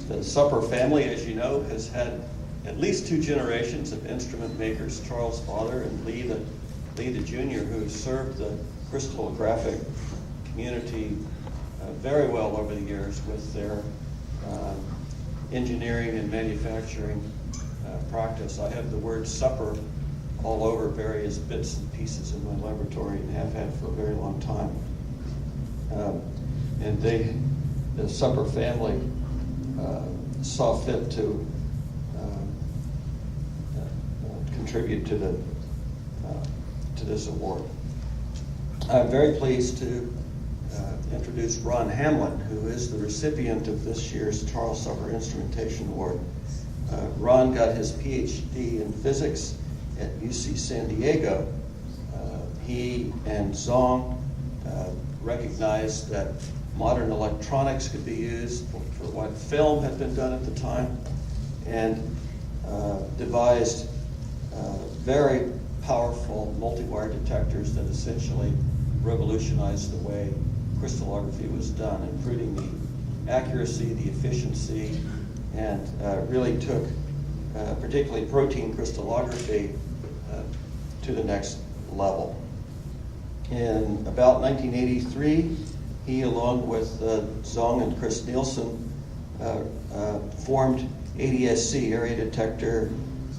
The Supper family, as you know, has had at least 2 generations of instrument makers, Charles' father and Lee the Jr., who served the crystallographic community very well over the years with their engineering and manufacturing practice. I have the word supper all over various bits and pieces in my laboratory and have had for a very long time. And the Supper family saw fit to contribute to this award. I'm very pleased to introduce Ron Hamlin, who is the recipient of this year's Charles Supper Instrumentation Award. Ron got his PhD in physics at UC San Diego. He and Zong recognized that modern electronics could be used for what film had been done at the time, and devised very powerful multi-wire detectors that essentially revolutionized the way crystallography was done, improving the accuracy, the efficiency, and really took particularly protein crystallography to the next level. In about 1983, he, along with Zong and Chris Nielsen, formed ADSC, Area Detector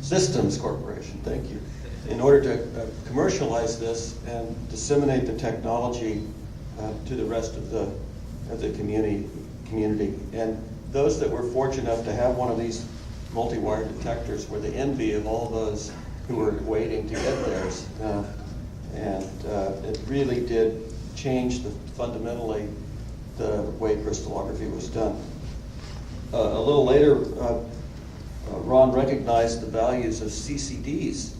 Systems Corporation, thank you, in order to commercialize this and disseminate the technology to the rest of the community. And those that were fortunate enough to have one of these multi-wire detectors were the envy of all those who were waiting to get theirs. It really did change fundamentally the way crystallography was done. A little later, Ron recognized the values of CCDs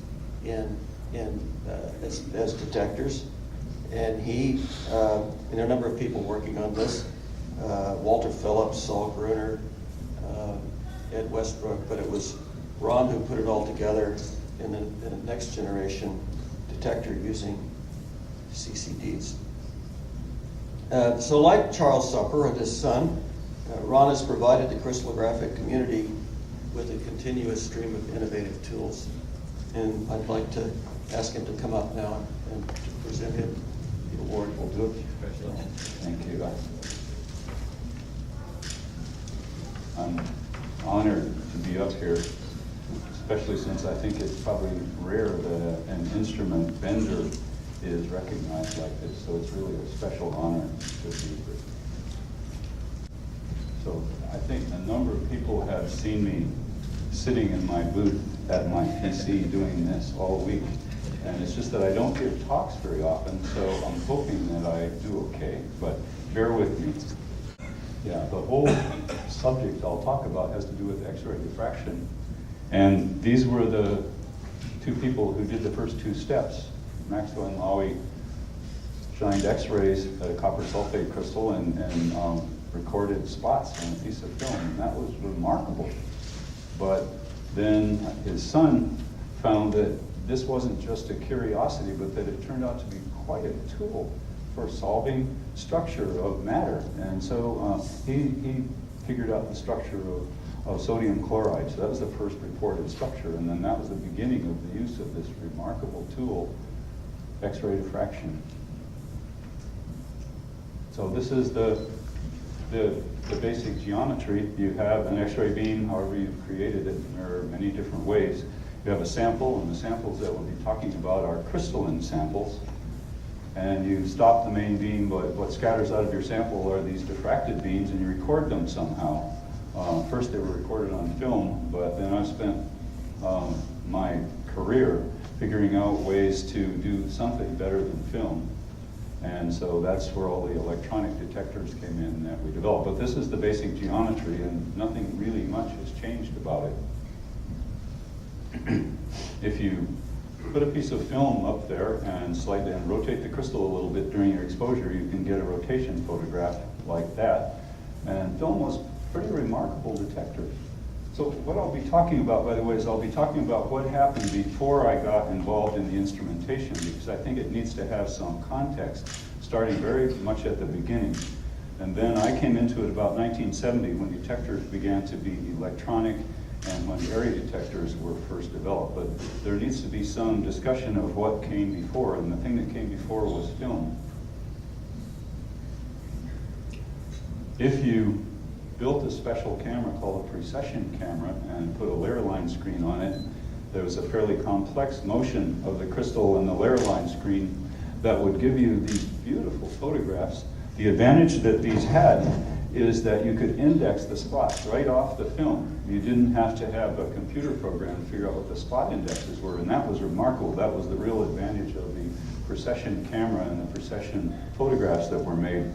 as detectors, and he and a number of people working on this, Walter Phillips, Saul Gruner, Ed Westbrook, but it was Ron who put it all together in a next generation detector using CCDs. So like Charles Supper and his son, Ron has provided the crystallographic community with a continuous stream of innovative tools. And I'd like to ask him to come up now and to present him the award. We'll do it. Thank you. I'm honored to be up here, especially since I think it's probably rare that an instrument vendor is recognized like this, so it's really a special honor to be here. So I think a number of people have seen me sitting in my booth at my PC doing this all week, and it's just that I don't give talks very often, so I'm hoping that I do okay, but bear with me. Yeah, the whole subject I'll talk about has to do with X-ray diffraction, and these were the 2 people who did the first 2 steps. Maxwell and Lowy shined X-rays at a copper sulfate crystal and recorded spots on a piece of film, and that was remarkable. But then his son found that this wasn't just a curiosity, but that it turned out to be quite a tool for solving structure of matter. And so he figured out the structure of sodium chloride. So that was the first reported structure, and then that was the beginning of the use of this remarkable tool, X-ray diffraction. So this is the basic geometry. You have an X-ray beam, however you've created it. There are many different ways. You have a sample, and the samples that we'll be talking about are crystalline samples. And you stop the main beam, but what scatters out of your sample are these diffracted beams, and you record them somehow. First they were recorded on film, but then I've spent my career figuring out ways to do something better than film. And so that's where all the electronic detectors came in that we developed. But this is the basic geometry, and nothing really much has changed about it. If you put a piece of film up there and slightly and rotate the crystal a little bit during your exposure, you can get a rotation photograph like that. And film was a pretty remarkable detector. So what I'll be talking about, by the way, is I'll be talking about what happened before I got involved in the instrumentation, because I think it needs to have some context, starting very much at the beginning. And then I came into it about 1970 when detectors began to be electronic and when area detectors were first developed. But there needs to be some discussion of what came before, and the thing that came before was film. If you built a special camera called a precession camera and put a layer line screen on it, there was a fairly complex motion of the crystal and the layer line screen that would give you these beautiful photographs. The advantage that these had is that you could index the spots right off the film. You didn't have to have a computer program to figure out what the spot indexes were, and that was remarkable. That was the real advantage of the precession camera and the precession photographs that were made.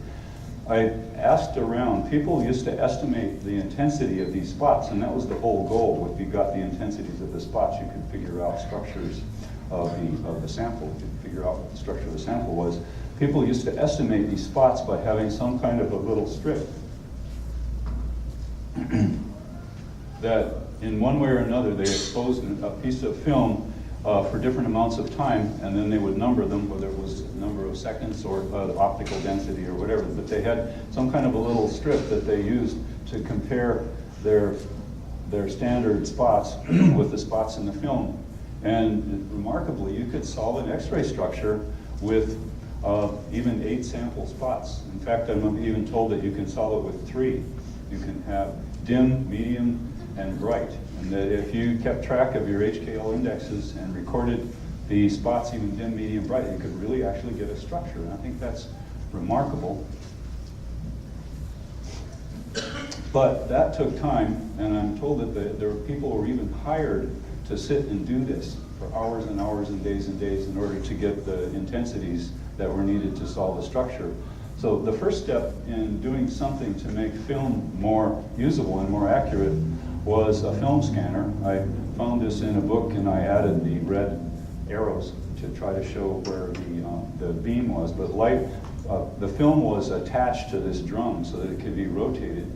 I asked around, people used to estimate the intensity of these spots, and that was the whole goal. If you got the intensities of the spots, you could figure out structures of the sample. You could figure out what the structure of the sample was. People used to estimate these spots by having some kind of a little strip that in one way or another they exposed a piece of film for different amounts of time, and then they would number them, whether it was a number of seconds or optical density or whatever. But they had some kind of a little strip that they used to compare their standard spots with the spots in the film. And remarkably, you could solve an X-ray structure with even 8 sample spots. In fact, I'm even told that you can solve it with 3. You can have dim, medium, and bright. And that if you kept track of your HKL indexes and recorded the spots, even dim, medium, bright, you could really actually get a structure. And I think that's remarkable. But that took time, and I'm told that there were people who were even hired to sit and do this for hours and hours and days in order to get the intensities that were needed to solve the structure. So the first step in doing something to make film more usable and more accurate was a film scanner. I found this in a book, and I added the red arrows to try to show where the beam was. But the film was attached to this drum so that it could be rotated,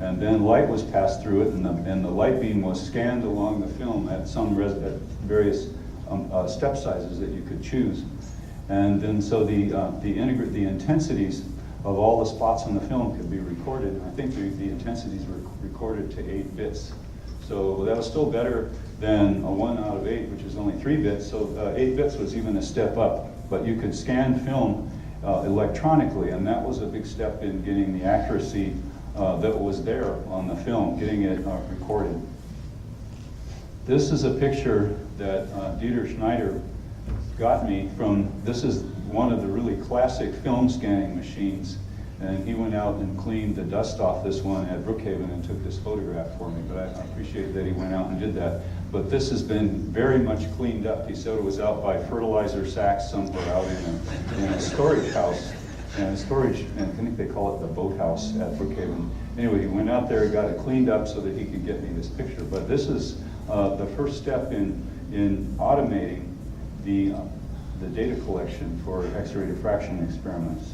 and then light was passed through it, and the light beam was scanned along the film at at various step sizes that you could choose. And then so the intensities of all the spots on the film could be recorded. I think the intensities were recorded to 8 bits. So that was still better than a 1 out of 8, which is only 3 bits. So 8 bits was even a step up. But you could scan film electronically, and that was a big step in getting the accuracy that was there on the film, getting it recorded. This is a picture that Dieter Schneider got me from, this is one of the really classic film scanning machines, and he went out and cleaned the dust off this one at Brookhaven and took this photograph for me, but I appreciate that he went out and did that. But this has been very much cleaned up. He said it was out by fertilizer sacks somewhere out in a storage house, and I think they call it the boathouse at Brookhaven. Anyway, he went out there, got it cleaned up so that he could get me this picture. But this is the first step in automating the data collection for X-ray diffraction experiments.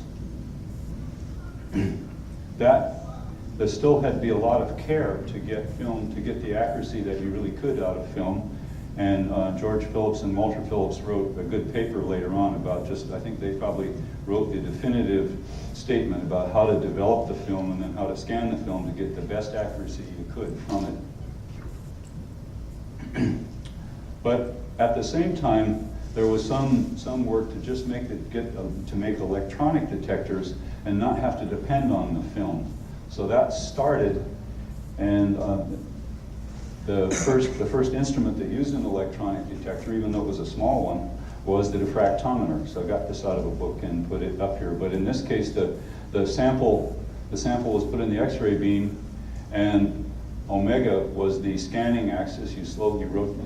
There still had to be a lot of care to get film, to get the accuracy that you really could out of film. And George Phillips and Walter Phillips wrote a good paper later on about I think they probably wrote the definitive statement about how to develop the film and then how to scan the film to get the best accuracy you could from it. But at the same time, there was some work to just make electronic detectors and not have to depend on the film. So that started, and the first instrument that used an electronic detector, even though it was a small one, was the diffractometer. So I got this out of a book and put it up here. But in this case, the sample was put in the X-ray beam, and omega was the scanning axis. You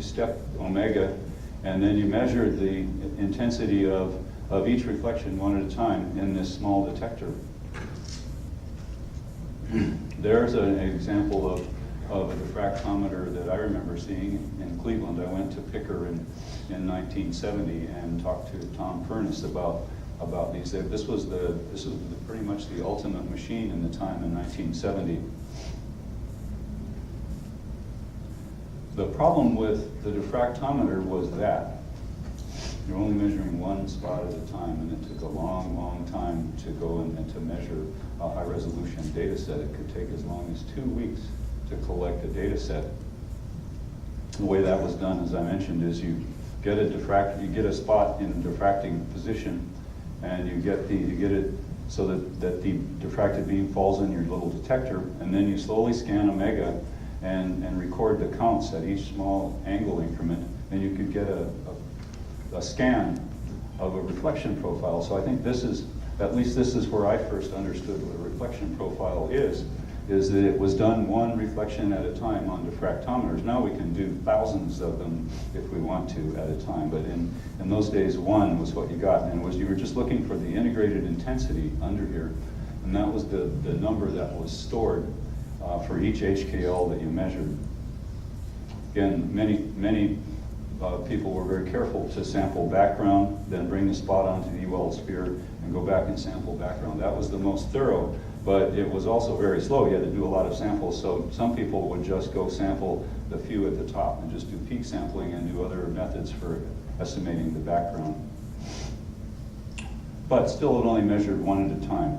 step omega, and then you measured the intensity of each reflection one at a time in this small detector. There's an example of a diffractometer that I remember seeing in Cleveland. I went to Picker in 1970 and talked to Tom Furness about these. This was pretty much the ultimate machine in the time in 1970. The problem with the diffractometer was that You're only measuring one spot at a time, and it took a long, long time to go and to measure a high-resolution data set. It could take as long as 2 weeks to collect a data set. The way that was done, as I mentioned, is you get a spot in a diffracting position, and you get it so that the diffracted beam falls in your little detector, and then you slowly scan omega and record the counts at each small angle increment, and you could get a scan of a reflection profile. So I think this is where I first understood what a reflection profile is that it was done one reflection at a time on diffractometers. Now we can do thousands of them if we want to at a time, but in those days, one was what you got, and you were just looking for the integrated intensity under here, and that was the number that was stored for each HKL that you measured. Again, many people were very careful to sample background, then bring the spot onto the Ewald sphere and go back and sample background. That was the most thorough, but it was also very slow. You had to do a lot of samples, so some people would just go sample the few at the top and just do peak sampling and do other methods for estimating the background. But still, it only measured one at a time.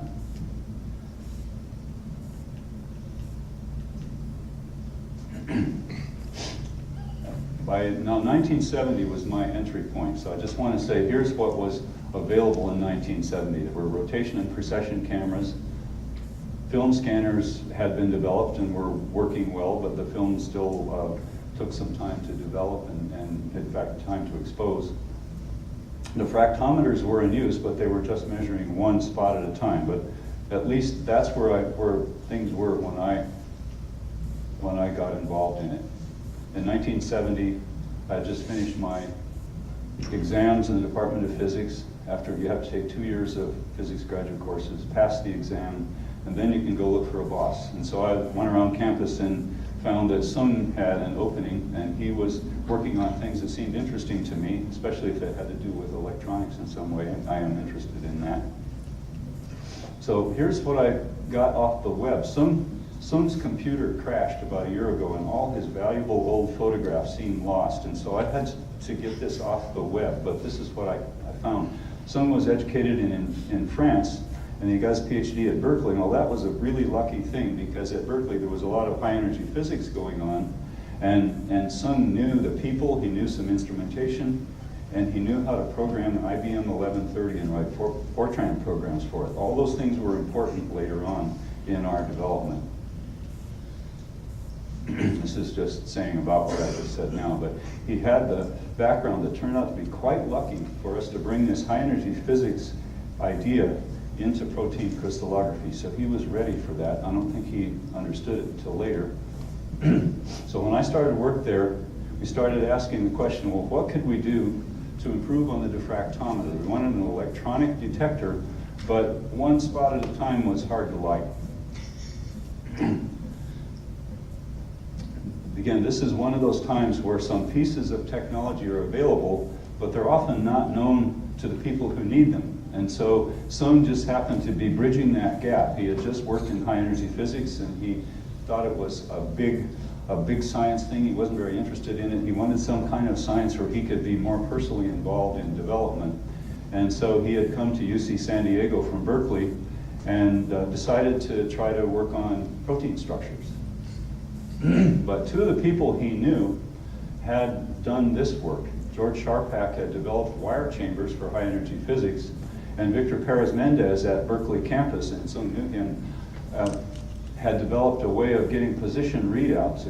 Now 1970 was my entry point, so I just want to say here's what was available in 1970. There were rotation and precession cameras. Film scanners had been developed and were working well, but the film still took some time to develop and in fact time to expose. Diffractometers were in use, but they were just measuring one spot at a time. But at least that's where things were when I got involved in it. In 1970, I had just finished my exams in the Department of Physics. After you have to take 2 years of physics graduate courses, pass the exam, and then you can go look for a boss. And so I went around campus and found that Sung had an opening, and he was working on things that seemed interesting to me, especially if it had to do with electronics in some way, and I am interested in that. So here's what I got off the web. Sung's computer crashed about a year ago, and all his valuable old photographs seemed lost, and so I had to get this off the web, but this is what I found. Sung was educated in France, and he got his PhD at Berkeley. Well, that was a really lucky thing, because at Berkeley there was a lot of high energy physics going on, and Sung knew the people, he knew some instrumentation, and he knew how to program IBM 1130 and write Fortran programs for it. All those things were important later on in our development. This is just saying about what I just said now, but he had the background that turned out to be quite lucky for us to bring this high energy physics idea into protein crystallography. So he was ready for that. I don't think he understood it until later. So when I started work there, we started asking the question, well, what could we do to improve on the diffractometer? We wanted an electronic detector, but one spot at a time was hard to light. Again, this is one of those times where some pieces of technology are available, but they're often not known to the people who need them. And so Sung just happened to be bridging that gap. He had just worked in high energy physics, and he thought it was a big science thing. He wasn't very interested in it. He wanted some kind of science where he could be more personally involved in development. And so he had come to UC San Diego from Berkeley and decided to try to work on protein structures. But two of the people he knew had done this work. George Sharpak had developed wire chambers for high energy physics, and Victor Perez Mendez at Berkeley campus, and Sung knew him, had developed a way of getting position readouts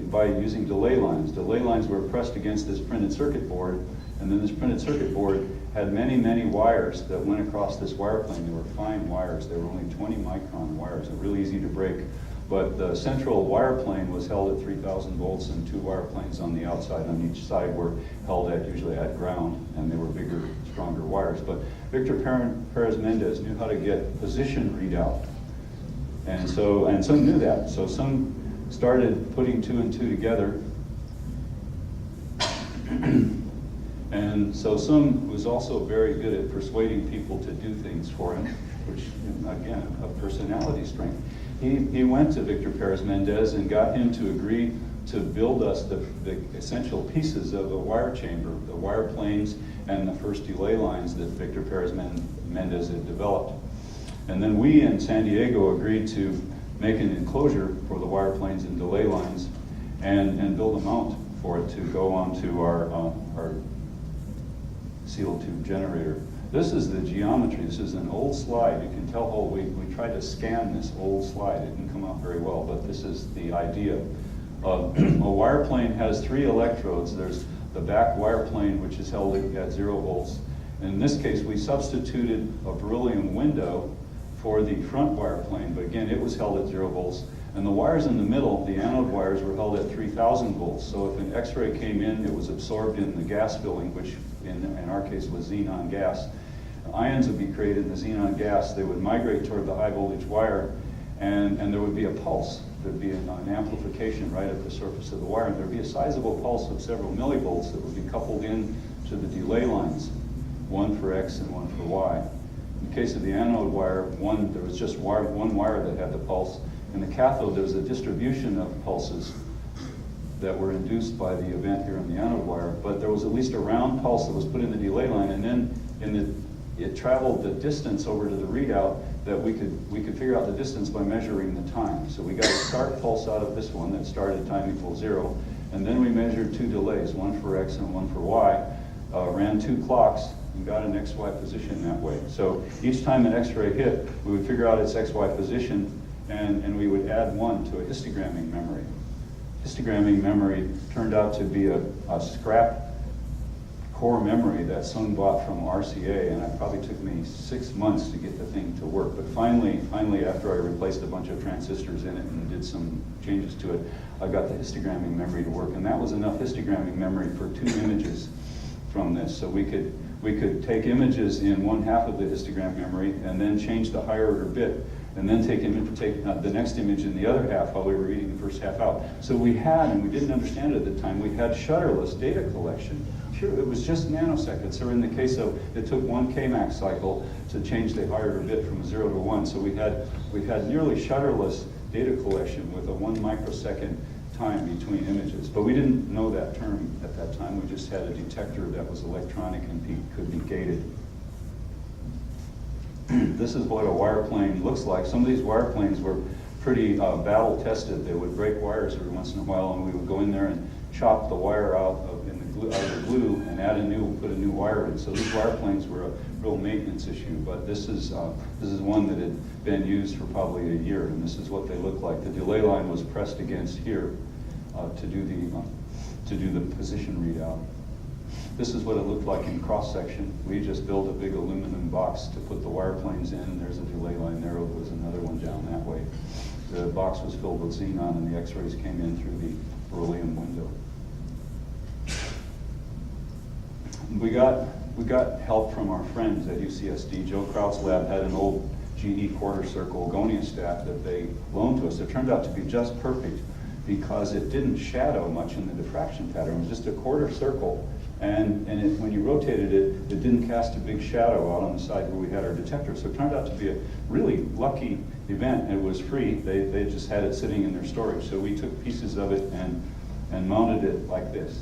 by using delay lines. Delay lines were pressed against this printed circuit board, and then this printed circuit board had many, many wires that went across this wire plane. They were fine wires. They were only 20 micron wires. They're really easy to break. But the central wire plane was held at 3,000 volts, and two wire planes on the outside on each side were held at usually at ground, and they were bigger, stronger wires. But Victor Perez Mendez knew how to get position readout. And Sung knew that. So Sung started putting two and two together. And so Sung was also very good at persuading people to do things for him, which, again, a personality strength. He went to Victor Perez Mendez and got him to agree to build us the essential pieces of the wire chamber, the wire planes, and the first delay lines that Victor Perez Mendez had developed. And then we in San Diego agreed to make an enclosure for the wire planes and delay lines and build a mount for it to go onto our sealed tube generator. This is the geometry. This is an old slide. You can tell, we tried to scan this old slide. It didn't come out very well, but this is the idea. A wire plane has 3 electrodes. There's the back wire plane, which is held at 0 volts. And in this case, we substituted a beryllium window for the front wire plane, but again, it was held at 0 volts. And the wires in the middle, the anode wires, were held at 3,000 volts. So if an X-ray came in, it was absorbed in the gas filling, which in our case was xenon gas. Ions would be created in the xenon gas. They would migrate toward the high voltage wire, and there would be a pulse. There'd be an amplification right at the surface of the wire, and there'd be a sizable pulse of several millivolts that would be coupled in to the delay lines, one for X and one for Y. In the case of the anode wire, there was just one wire that had the pulse. In the cathode, there was a distribution of pulses that were induced by the event here in the anode wire, but there was at least a round pulse that was put in the delay line, and then it traveled the distance over to the readout that we could figure out the distance by measuring the time. So we got a start pulse out of this one that started time equals 0, and then we measured 2 delays, one for X and one for Y, ran 2 clocks, and got an XY position that way. So each time an X-ray hit, we would figure out its XY position, and we would add 1 to a histogramming memory. Histogramming memory turned out to be a scrap core memory that Sung bought from RCA, and it probably took me 6 months to get the thing to work. But finally, after I replaced a bunch of transistors in it and did some changes to it, I got the histogramming memory to work, and that was enough histogramming memory for 2 images from this. So we could take images in one half of the histogram memory and then change the higher order bit, and then take the next image in the other half while we were reading the first half out. So we had, and we didn't understand it at the time, we had shutterless data collection. Sure, it was just nanoseconds. Or in the case of, it took 1 Kmax cycle to change the higher order bit from 0 to 1. So we had nearly shutterless data collection with a 1 microsecond time between images. But we didn't know that term at that time. We just had a detector that was electronic and could be gated. This is what a wire plane looks like. Some of these wire planes were pretty battle tested. They would break wires every once in a while, and we would go in there and chop the wire out of the glue and put a new wire in. So these wire planes were a real maintenance issue. But this is one that had been used for probably a year, and this is what they look like. The delay line was pressed against here to do the position readout. This is what it looked like in cross section. We just built a big aluminum box to put the wire planes in, and there's a delay line there. There was another one down that way. The box was filled with xenon, and the X-rays came in through the beryllium window. We got help from our friends at UCSD. Joe Kraut's lab had an old GE quarter circle goniostat that they loaned to us. It turned out to be just perfect because it didn't shadow much in the diffraction pattern. It was just a quarter circle, and when you rotated it, it didn't cast a big shadow out on the side where we had our detector. So it turned out to be a really lucky event. It was free. They just had it sitting in their storage. So we took pieces of it and mounted it like this.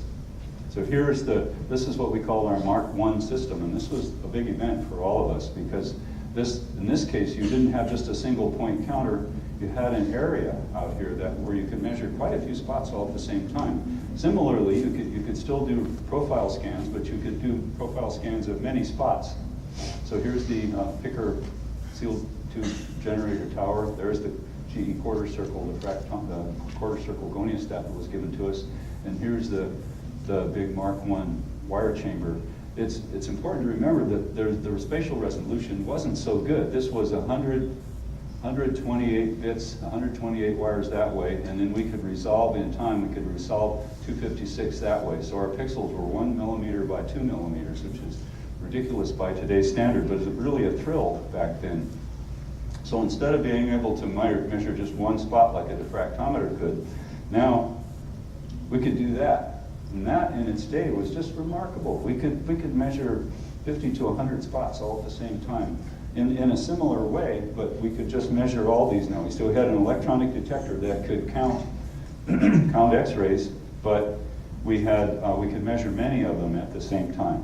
So this is what we call our Mark I system, and this was a big event for all of us because in this case, you didn't have just a single point counter. You had an area out here where you could measure quite a few spots all at the same time. Similarly, you could still do profile scans, but you could do profile scans of many spots. So here's the Picker sealed tube generator tower. There's the GE quarter circle, the quarter circle goniostat that was given to us, and here's the big Mark I wire chamber. It's important to remember that the spatial resolution wasn't so good. This was 128 bits, 128 wires that way, and then we could resolve in time, we could resolve 256 that way. So our pixels were 1 millimeter by 2 millimeters, which is ridiculous by today's standard, but it's really a thrill back then. So instead of being able to measure just one spot like a diffractometer could, now we could do that. And that in its day was just remarkable. We could measure 50 to 100 spots all at the same time in a similar way, but we could just measure all these now. So we had an electronic detector that could count found X-rays, but we could measure many of them at the same time.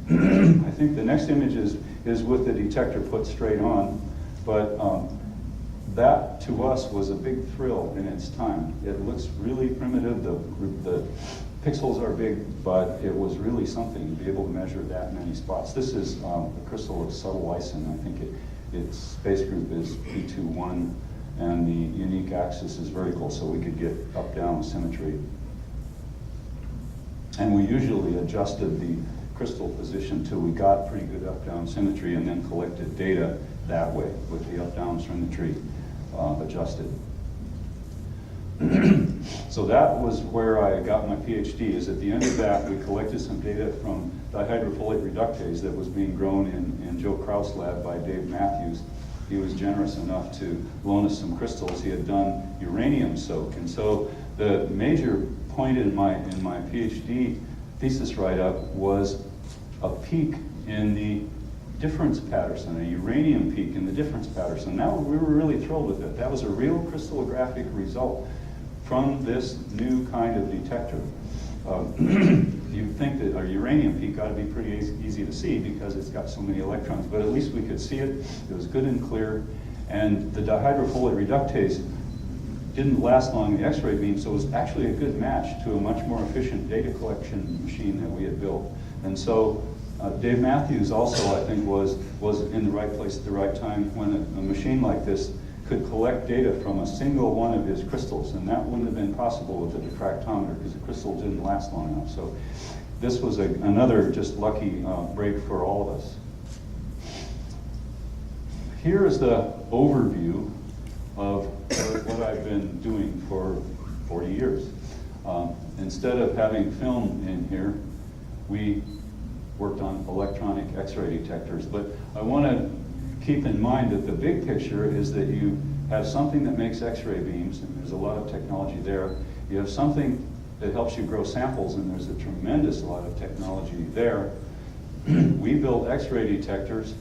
I think the next image is with the detector put straight on, but that to us was a big thrill in its time. It looks really primitive, the pixels are big, but it was really something to be able to measure that many spots. This is the crystal of subtle lysine. I think its space group is P21, and the unique axis is vertical, so we could get up-down symmetry. And we usually adjusted the crystal position till we got pretty good up-down symmetry, and then collected data that way with the up-down symmetry adjusted. So that was where I got my PhD, is at the end of that we collected some data from dihydrofolate reductase that was being grown in Joe Kraus' lab by Dave Matthews. He was generous enough to loan us some crystals. He had done uranium soak, and so the major point in my PhD thesis write-up was a peak in the difference Patterson, a uranium peak in the difference Patterson. Now we were really thrilled with it. That was a real crystallographic result from this new kind of detector. You'd think that a uranium peak ought to be pretty easy to see because it's got so many electrons, but at least we could see it. It was good and clear, and the dihydrofolate reductase didn't last long in the X-ray beam, so it was actually a good match to a much more efficient data collection machine that we had built. And so Dave Matthews also, I think, was in the right place at the right time when a machine like this could collect data from a single one of his crystals, and that wouldn't have been possible with a diffractometer because the crystal didn't last long enough. So this was another just lucky break for all of us. Here is the overview of what I've been doing for 40 years. Instead of having film in here, we worked on electronic X-ray detectors. But I want to keep in mind that the big picture is that you have something that makes X-ray beams, and there's a lot of technology there. You have something that helps you grow samples, and there's a tremendous lot of technology there. We build X-ray detectors,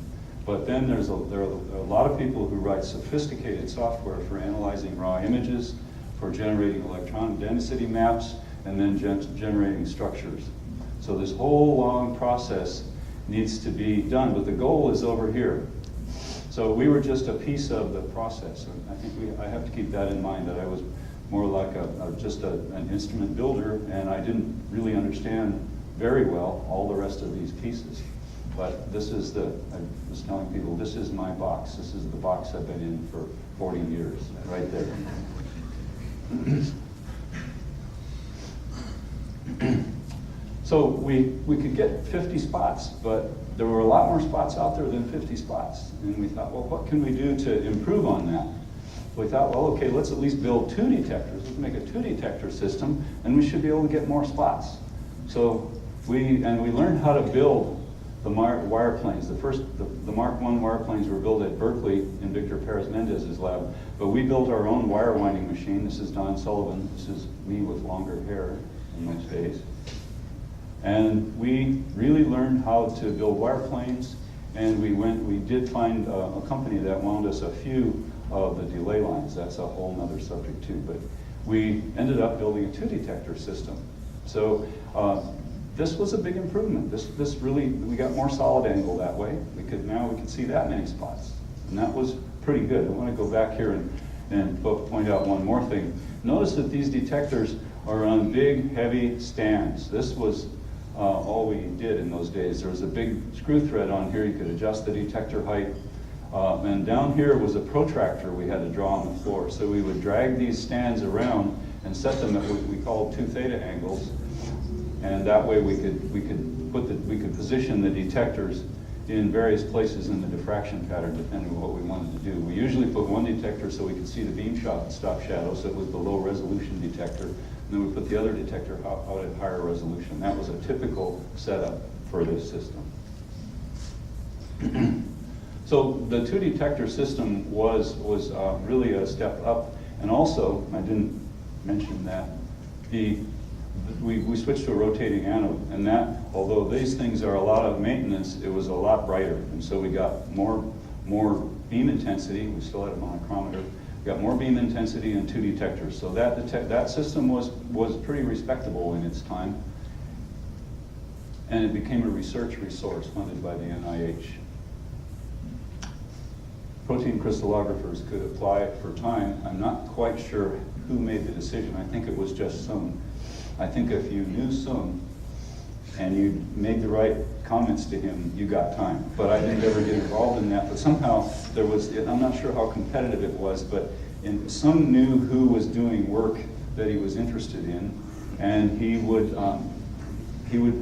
but then there are a lot of people who write sophisticated software for analyzing raw images, for generating electron density maps, and then generating structures. So this whole long process needs to be done, but the goal is over here. So we were just a piece of the process, and I think I have to keep that in mind, that I was more like just an instrument builder, and I didn't really understand very well all the rest of these pieces. But this is I was telling people, this is my box. This is the box I've been in for 40 years, right there. So we could get 50 spots, but there were a lot more spots out there than 50 spots. And we thought, well, what can we do to improve on that? We thought, well, okay, let's at least build 2 detectors. Let's make a 2 detector system, and we should be able to get more spots. So we learned how to build the wire planes. The Mark I wire planes were built at Berkeley in Victor Perez-Mendez's lab, but we built our own wire winding machine. This is Don Sullivan. This is me with longer hair in those days. And we really learned how to build wire planes, and we did find a company that wound us a few of the delay lines. That's a whole nother subject too, but we ended up building a 2 detector system. So this was a big improvement. This really, we got more solid angle that way. Now we could see that many spots, and that was pretty good. I want to go back here and point out one more thing. Notice that these detectors are on big, heavy stands. This was all we did in those days. There was a big screw thread on here. You could adjust the detector height. And down here was a protractor we had to draw on the floor. So we would drag these stands around and set them at what we called 2 theta angles. And that way we could position the detectors in various places in the diffraction pattern depending on what we wanted to do. We usually put one detector so we could see the beam stop shadow, so it was the low resolution detector. And then we put the other detector out at higher resolution. That was a typical setup for this system. So the 2 detector system was really a step up. And also, I didn't mention that, we switched to a rotating anode. And that, although these things are a lot of maintenance, it was a lot brighter. And so we got more beam intensity. We still had a monochromator, got more beam intensity and 2 detectors. So that system was pretty respectable in its time. And it became a research resource funded by the NIH. Protein crystallographers could apply it for time. I'm not quite sure who made the decision. I think it was just Sung. I think if you knew Sung and you made the right comments to him, you got time. But I didn't ever get involved in that. But somehow there was, I'm not sure how competitive it was, but Sung knew who was doing work that he was interested in, and he would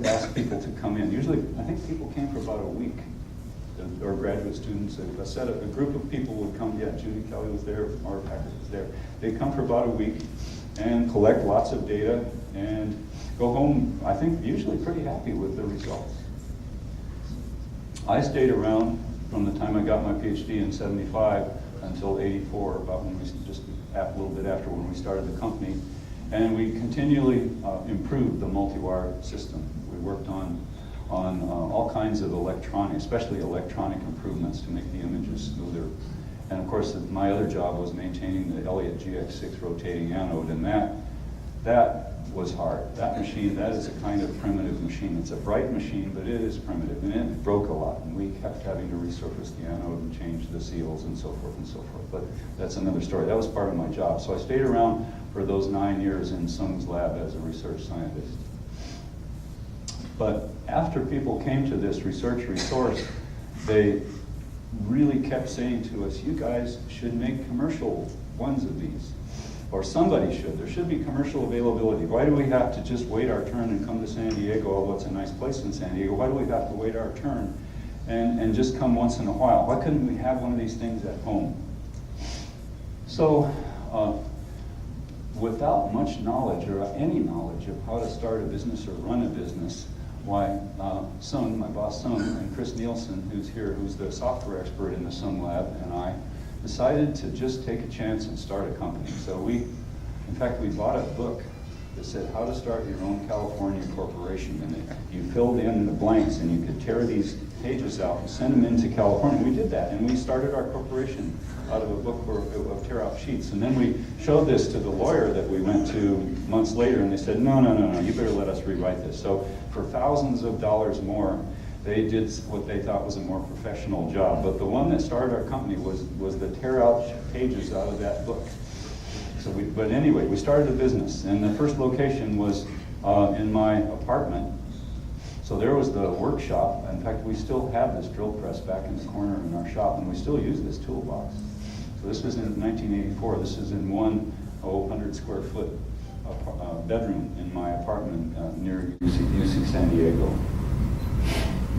ask people to come in. Usually, I think people came for about a week, or graduate students. A group of people would come. Yeah, Judy Kelly was there, Mark Packard was there. They'd come for about a week and collect lots of data and go home, I think, usually pretty happy with the results. I stayed around from the time I got my PhD in '75 until '84, about when we just a little bit after when we started the company, and we continually improved the multi-wire system. We worked on all kinds of electronic, especially electronic improvements to make the images smoother. And of course, my other job was maintaining the Elliott GX6 rotating anode, and that was hard. That machine, that is a kind of primitive machine. It's a bright machine, but it is primitive, and it broke a lot, and we kept having to resurface the anode and change the seals and so forth and so forth. But that's another story. That was part of my job. So I stayed around for those 9 years in Sung's lab as a research scientist. But after people came to this research resource, they really kept saying to us, you guys should make commercial ones of these. Or somebody should. There should be commercial availability. Why do we have to just wait our turn and come to San Diego, although it's a nice place in San Diego? Why do we have to wait our turn and just come once in a while? Why couldn't we have one of these things at home? So, without much knowledge or any knowledge of how to start a business or run a business, Sung, my boss Sung, and Chris Nielsen, who's here, who's the software expert in the Sung lab, and I decided to just take a chance and start a company. So in fact, we bought a book that said how to start your own California corporation, and you filled in the blanks, and you could tear these pages out and send them into California. We did that, and we started our corporation out of a book of tear-out sheets. And then we showed this to the lawyer that we went to months later, and they said, no, you better let us rewrite this. So for thousands of dollars more, they did what they thought was a more professional job. But the one that started our company was the tear-out pages out of that book. But anyway, we started a business, and the first location was in my apartment. So there was the workshop. In fact, we still have this drill press back in the corner in our shop, and we still use this toolbox. So this was in 1984. This is in one 100 square foot bedroom in my apartment near UC San Diego.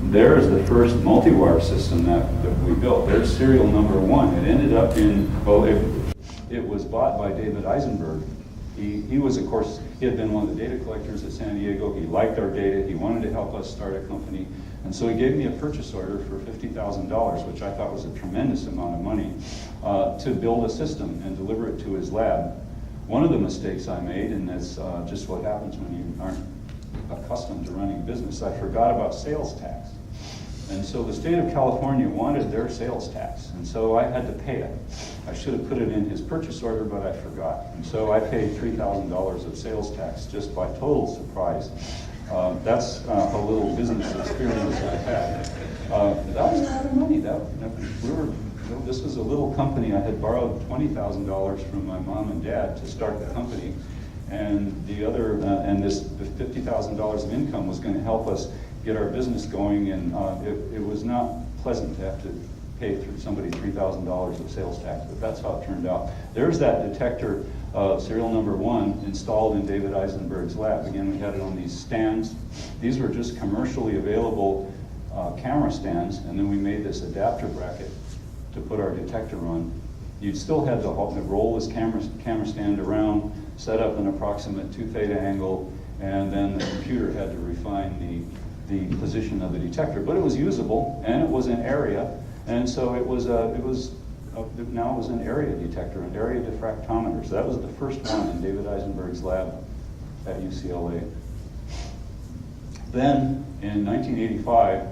There's the first multi-wire system that we built. There's serial number 1. It ended up in, it was bought by David Eisenberg. He was, of course, he had been one of the data collectors at San Diego. He liked our data. He wanted to help us start a company. And so he gave me a purchase order for $50,000, which I thought was a tremendous amount of money, to build a system and deliver it to his lab. One of the mistakes I made, and that's just what happens when you aren't accustomed to running a business, I forgot about sales tax. And so the state of California wanted their sales tax, and so I had to pay it. I should have put it in his purchase order, but I forgot. And so I paid $3,000 of sales tax just by total surprise. That's a little business experience I had. That was a lot of money. This was a little company. I had borrowed $20,000 from my mom and dad to start the company, and this $50,000 of income was going to help us get our business going, and it was not pleasant to have to pay somebody $3,000 of sales tax, but that's how it turned out. There's that detector, serial number 1, installed in David Eisenberg's lab. Again, we had it on these stands. These were just commercially available camera stands, and then we made this adapter bracket to put our detector on. You'd still had to roll this camera stand around, set up an approximate 2 theta angle, and then the computer had to refine the position of the detector. But it was usable, and it was an area, and so now it was an area detector, an area diffractometer. So that was the first one in David Eisenberg's lab at UCLA. Then in 1985,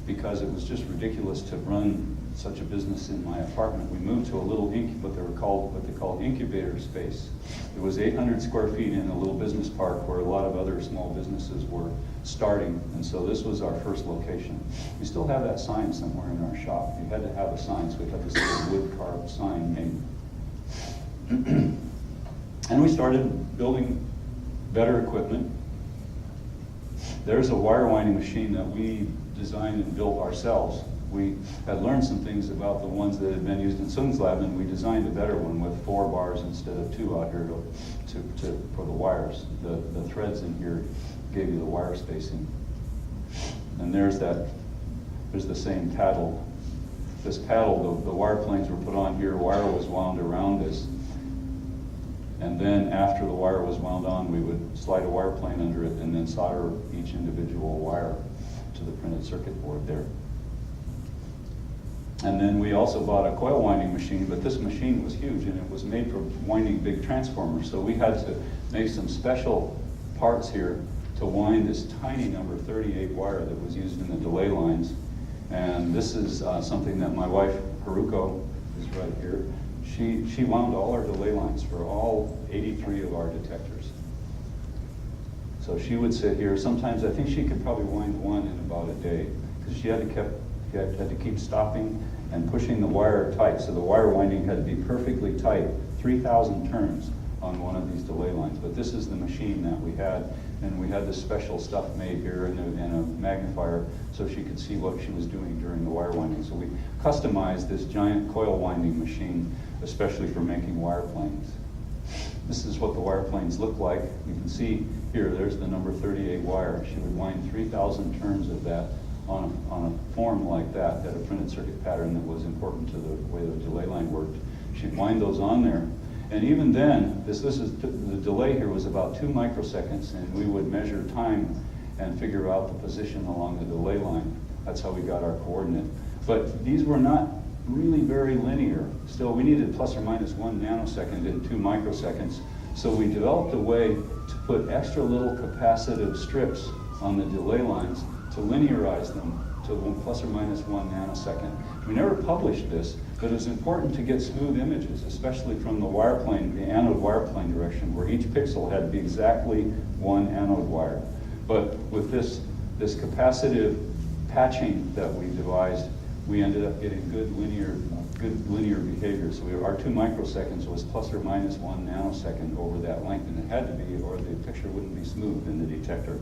because it was just ridiculous to run such a business in my apartment, we moved to a little what they called incubator space. It was 800 square feet in a little business park where a lot of other small businesses were starting, and so this was our first location. We still have that sign somewhere in our shop. You had to have a sign, so we had this little wood carved sign made. And we started building better equipment. There's a wire winding machine that we designed and built ourselves. We had learned some things about the ones that had been used in Sung's lab, and we designed a better one with 4 bars instead of 2 out here for the wires. The threads in here gave you the wire spacing. And there's the same paddle. This paddle, the wire planes were put on here, wire was wound around this. And then after the wire was wound on, we would slide a wire plane under it and then solder each individual wire to the printed circuit board there. And then we also bought a coil winding machine, but this machine was huge and it was made for winding big transformers. So we had to make some special parts here to wind this tiny number 38 wire that was used in the delay lines. And this is something that my wife, Haruko, is right here. She wound all our delay lines for all 83 of our detectors. So she would sit here. Sometimes I think she could probably wind one in about a day because she had to keep stopping and pushing the wire tight. So the wire winding had to be perfectly tight, 3,000 turns on one of these delay lines. But this is the machine that we had, and we had this special stuff made here and a magnifier so she could see what she was doing during the wire winding. So we customized this giant coil winding machine, especially for making wire planes. This is what the wire planes look like. You can see here, there's the number 38 wire. She would wind 3,000 turns of that on a form like that, had a printed circuit pattern that was important to the way the delay line worked. She'd wind those on there. And even then, the delay here was about 2 microseconds, and we would measure time and figure out the position along the delay line. That's how we got our coordinate. But these were not really very linear. Still, we needed plus or minus 1 nanosecond in 2 microseconds. So we developed a way to put extra little capacitive strips on the delay lines to linearize them to plus or minus 1 nanosecond. We never published this, but it's important to get smooth images, especially from the wire plane, the anode wire plane direction, where each pixel had to be exactly 1 anode wire. But with this capacitive patching that we devised, we ended up getting good linear behavior. So our 2 microseconds was plus or minus 1 nanosecond over that length, and it had to be, or the picture wouldn't be smooth in the detector.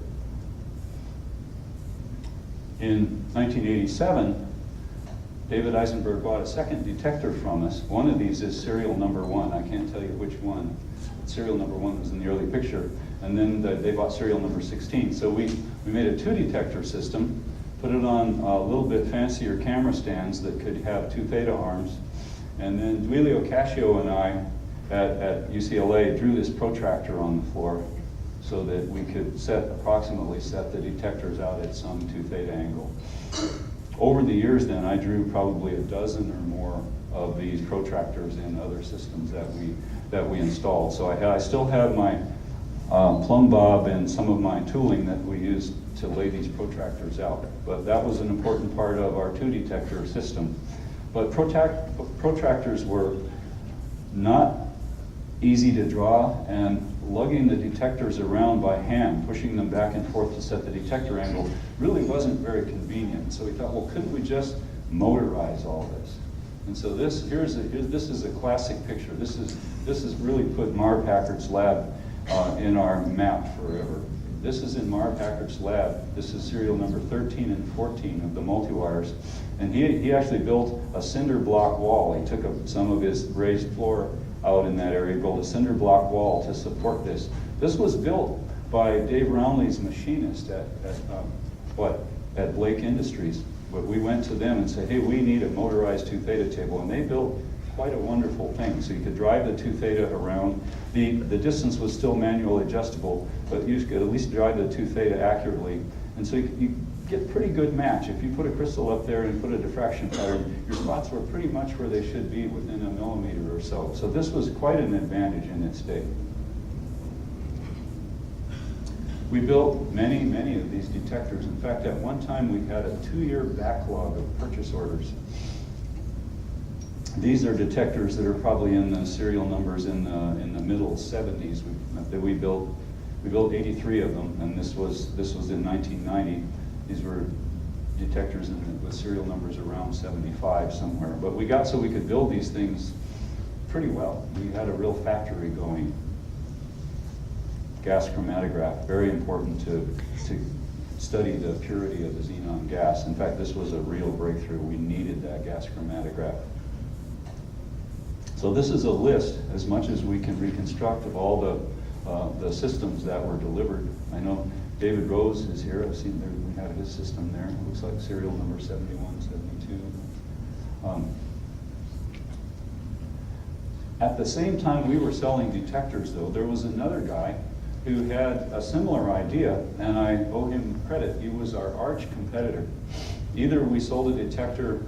In 1987, David Eisenberg bought a second detector from us. One of these is serial number 1. I can't tell you which one. Serial number 1 was in the early picture. And then they bought serial number 16. So we made a 2 detector system, put it on a little bit fancier camera stands that could have 2 theta arms. And then Duilio Cascio and I at UCLA drew this protractor on the floor so that we could approximately set the detectors out at some 2 theta angle. Over the years then, I drew probably a dozen or more of these protractors in other systems that we installed. So I still have my plumb bob and some of my tooling that we used to lay these protractors out. But that was an important part of our 2 detector system. But protractors were not easy to draw, and lugging the detectors around by hand, pushing them back and forth to set the detector angle, really wasn't very convenient. So we thought, well, couldn't we just motorize all this? And so this is a classic picture. This is really put Mara Packard's lab in our map forever. This is in Mara Packard's lab. This is serial number 13 and 14 of the multiwires. And he actually built a cinder block wall. He took some of his raised floor out in that area, built a cinder block wall to support this. This was built by Dave Rownley's machinist at Blake Industries. But we went to them and said, hey, we need a motorized 2 theta table. And they built quite a wonderful thing. So you could drive the 2 theta around. The distance was still manually adjustable, but you could at least drive the 2 theta accurately. And so you get pretty good match. If you put a crystal up there and put a diffraction pattern, your spots were pretty much where they should be within a millimeter or so. So this was quite an advantage in its day. We built many, many of these detectors. In fact, at one time we had a 2-year backlog of purchase orders. These are detectors that are probably in the serial numbers in the middle 70s that we built. We built 83 of them, and this was in 1990. These were detectors with serial numbers around 75 somewhere. But we got so we could build these things pretty well. We had a real factory going. Gas chromatograph, very important to study the purity of the xenon gas. In fact, this was a real breakthrough. We needed that gas chromatograph. So this is a list, as much as we can reconstruct, of all the systems that were delivered. I know David Rose is here. I've seen there, we have his system there. It looks like serial number 71, 72. At the same time we were selling detectors, though, there was another guy who had a similar idea, and I owe him credit. He was our arch competitor. Either we sold a detector,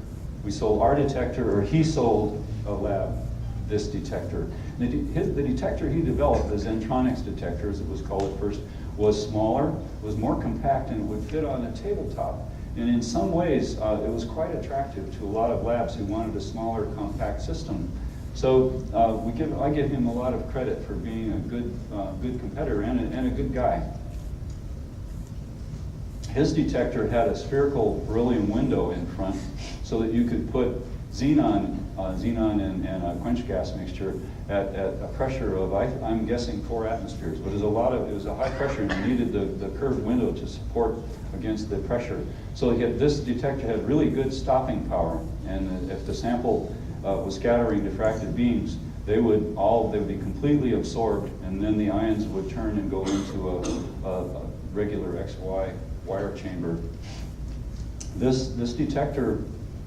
we sold our detector, or he sold a lab this detector. The detector he developed, the Zentronics detector, as it was called at first, was smaller, was more compact, and it would fit on a tabletop. And in some ways, it was quite attractive to a lot of labs who wanted a smaller, compact system. So I give him a lot of credit for being a good competitor and a good guy. His detector had a spherical beryllium window in front so that you could put xenon and a quench gas mixture at a pressure of, I'm guessing, 4 atmospheres. But it was a high pressure, and you needed the curved window to support against the pressure. So this detector had really good stopping power, and if the sample was scattering diffracted beams, they would be completely absorbed, and then the ions would turn and go into a regular XY wire chamber. This detector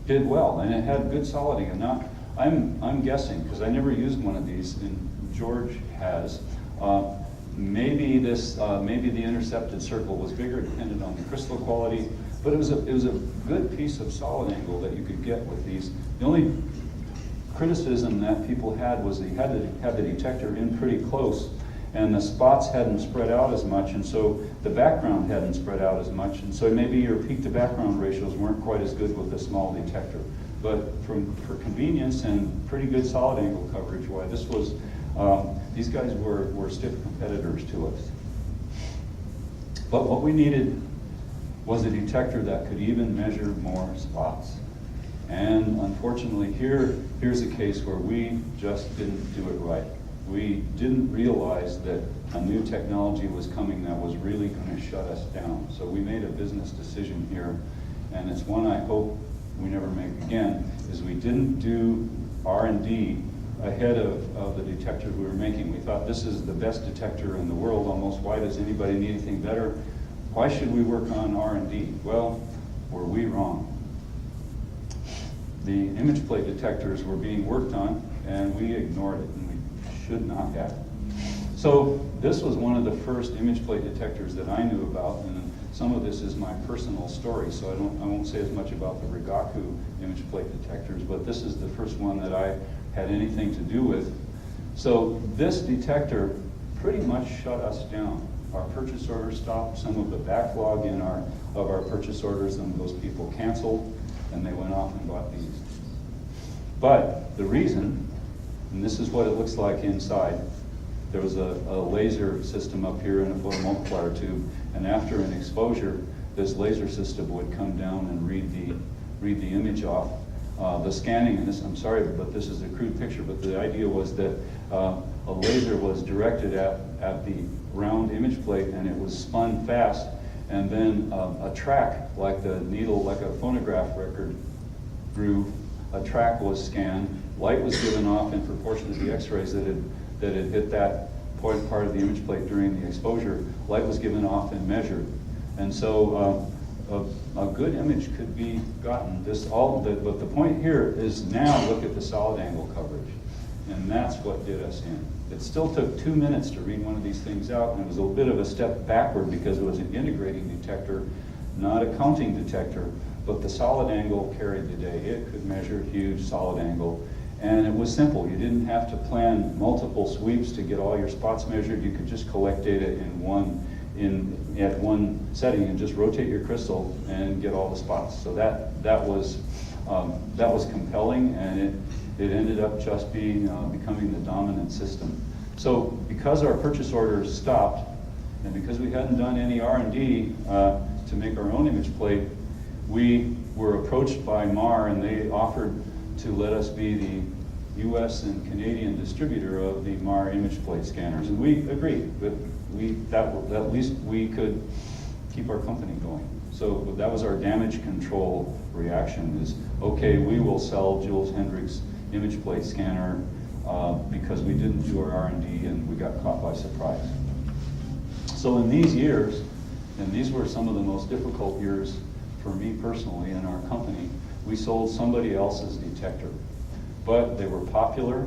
did well, and it had good soliding. And now I'm guessing, because I never used one of these, and George has. Maybe the intercepted circle was bigger, depended on the crystal quality, but it was a good piece of solid angle that you could get with these. The only criticism that people had was they had to have the detector in pretty close, and the spots hadn't spread out as much, and so the background hadn't spread out as much, and so maybe your peak to background ratios weren't quite as good with a small detector. But for convenience and pretty good solid angle coverage, why this was, these guys were stiff competitors to us. But what we needed was a detector that could even measure more spots. And unfortunately, here's a case where we just didn't do it right. We didn't realize that a new technology was coming that was really going to shut us down. So we made a business decision here, and it's one I hope we never make again, is we didn't do R&D ahead of the detectors we were making. We thought this is the best detector in the world almost. Why does anybody need anything better? Why should we work on R&D? Well, were we wrong? The image plate detectors were being worked on, and we ignored it, and we should not have. So this was one of the first image plate detectors that I knew about, and some of this is my personal story, so I won't say as much about the Rigaku image plate detectors, but this is the first one that I had anything to do with. So this detector pretty much shut us down. Our purchase orders stopped, some of the backlog of our purchase orders, and those people canceled, and they went off and bought these. But the reason, and this is what it looks like inside, there was a laser system up here in a photomultiplier tube, and after an exposure, this laser system would come down and read the image off. The scanning, and this, I'm sorry, but this is a crude picture, but the idea was that a laser was directed at the round image plate, and it was spun fast, and then a track, like the needle, like a phonograph record groove, a track was scanned, light was given off in proportion to the x-rays that had hit that part of the image plate during the exposure. Light was given off and measured. And so a good image could be gotten. But the point here is now look at the solid angle coverage. And that's what did us in. It still took 2 minutes to read one of these things out, and it was a bit of a step backward because it was an integrating detector, not a counting detector, but the solid angle carried the day. It could measure huge solid angle. And it was simple. You didn't have to plan multiple sweeps to get all your spots measured. You could just collect data at one setting and just rotate your crystal and get all the spots. So that was compelling, and it ended up just being becoming the dominant system. So because our purchase orders stopped, and because we hadn't done any R&D to make our own image plate, we were approached by MAR, and they offered to let us be the U.S. and Canadian distributor of the MAR image plate scanners, and we agreed. But at least we could keep our company going. So that was our damage control reaction: is okay, we will sell Jules Hendrix image plate scanner because we didn't do our R&D and we got caught by surprise. So in these years, and these were some of the most difficult years for me personally and our company, we sold somebody else's detector. But they were popular.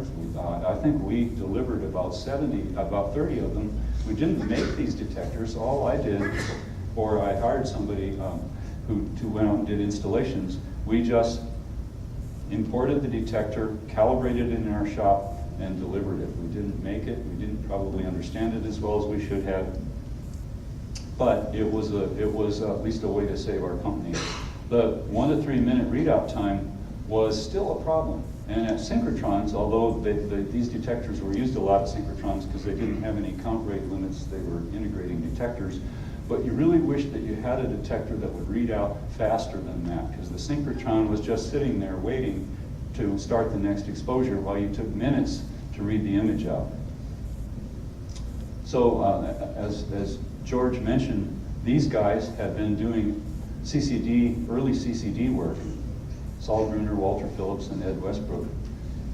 I think we delivered about 30 of them. We didn't make these detectors. All I did, or I hired somebody who went out and did installations. We just imported the detector, calibrated it in our shop, and delivered it. We didn't make it. We didn't probably understand it as well as we should have. But it was at least a way to save our company. The 1 to 3 minute readout time was still a problem. And at synchrotrons, although these detectors were used a lot at synchrotrons because they didn't have any count rate limits, they were integrating detectors. But you really wish that you had a detector that would read out faster than that, because the synchrotron was just sitting there waiting to start the next exposure while you took minutes to read the image out. So as George mentioned, these guys had been doing early CCD work, Saul Gruner, Walter Phillips, and Ed Westbrook.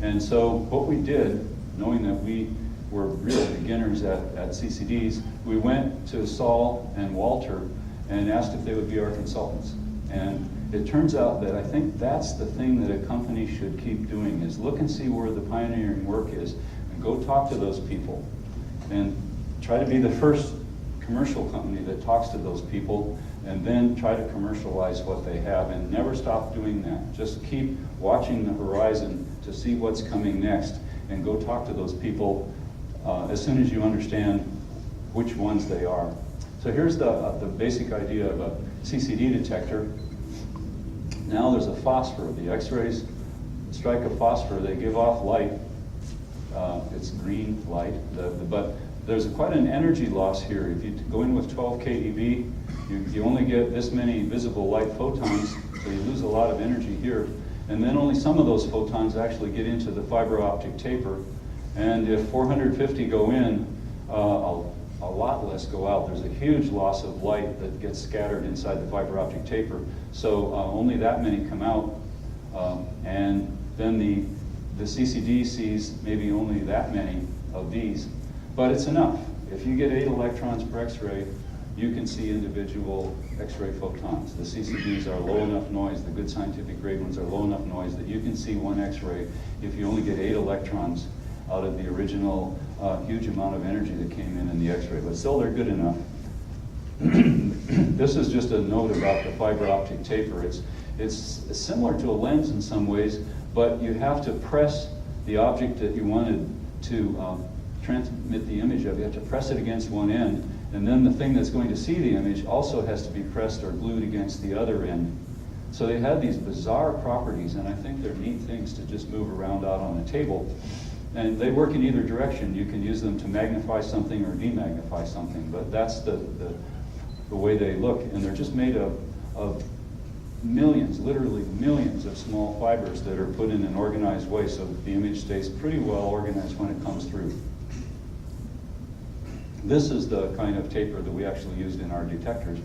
And so what we did, knowing that we were real beginners at CCDs, we went to Saul and Walter and asked if they would be our consultants. And it turns out that I think that's the thing that a company should keep doing, is look and see where the pioneering work is and go talk to those people and try to be the first commercial company that talks to those people, and then try to commercialize what they have, and never stop doing that. Just keep watching the horizon to see what's coming next, and go talk to those people as soon as you understand which ones they are. So here's the basic idea of a CCD detector. Now there's a phosphor. The X-rays strike a phosphor, they give off light. It's green light, but there's quite an energy loss here. If you go in with 12 keV, you only get this many visible light photons, so you lose a lot of energy here. And then only some of those photons actually get into the fiber optic taper. And if 450 go in, a lot less go out. There's a huge loss of light that gets scattered inside the fiber optic taper. So only that many come out. And then the CCD sees maybe only that many of these. But it's enough. If you get 8 electrons per X-ray, you can see individual X-ray photons. The CCDs are low enough noise, the good scientific grade ones are low enough noise that you can see one X-ray if you only get 8 electrons out of the original huge amount of energy that came in the X-ray. But still, they're good enough. This is just a note about the fiber optic taper. It's similar to a lens in some ways, but you have to press the object that you wanted to transmit the image of. You have to press it against one end, and then the thing that's going to see the image also has to be pressed or glued against the other end. So they had these bizarre properties, and I think they're neat things to just move around out on a table. And they work in either direction. You can use them to magnify something or demagnify something, but that's the way they look. And they're just made of millions, literally millions of small fibers that are put in an organized way so that the image stays pretty well organized when it comes through. This is the kind of taper that we actually used in our detectors.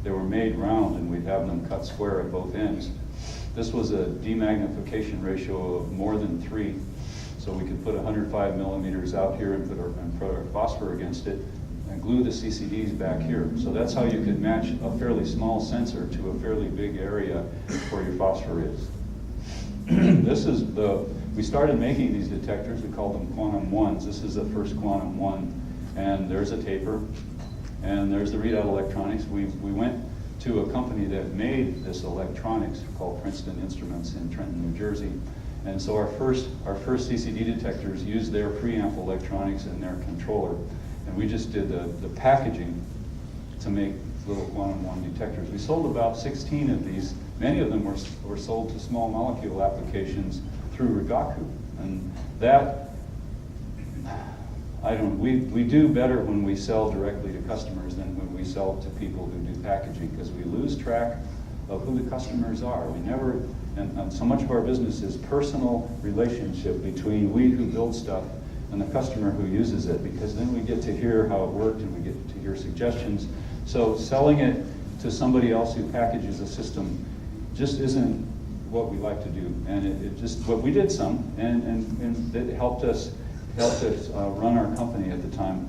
They were made round, and we'd have them cut square at both ends. This was a demagnification ratio of more than 3, so we could put 105 millimeters out here and put our phosphor against it and glue the CCDs back here. So that's how you could match a fairly small sensor to a fairly big area where your phosphor is. We started making these detectors. We called them Quantum 1s. This is the first Quantum 1. And there's a taper, and there's the readout electronics. We went to a company that made this electronics called Princeton Instruments in Trenton, New Jersey. And so our first CCD detectors used their preamp electronics and their controller. And we just did the packaging to make little Quantum 1 detectors. We sold about 16 of these. Many of them were sold to small molecule applications through Rigaku. And that, we do better when we sell directly to customers than when we sell to people who do packaging, because we lose track of who the customers are. We never, and so much of our business is personal relationship between we who build stuff and the customer who uses it, because then we get to hear how it worked and we get to hear suggestions. So selling it to somebody else who packages a system just isn't what we like to do. And it just, but we did some, and it helped us run our company at the time.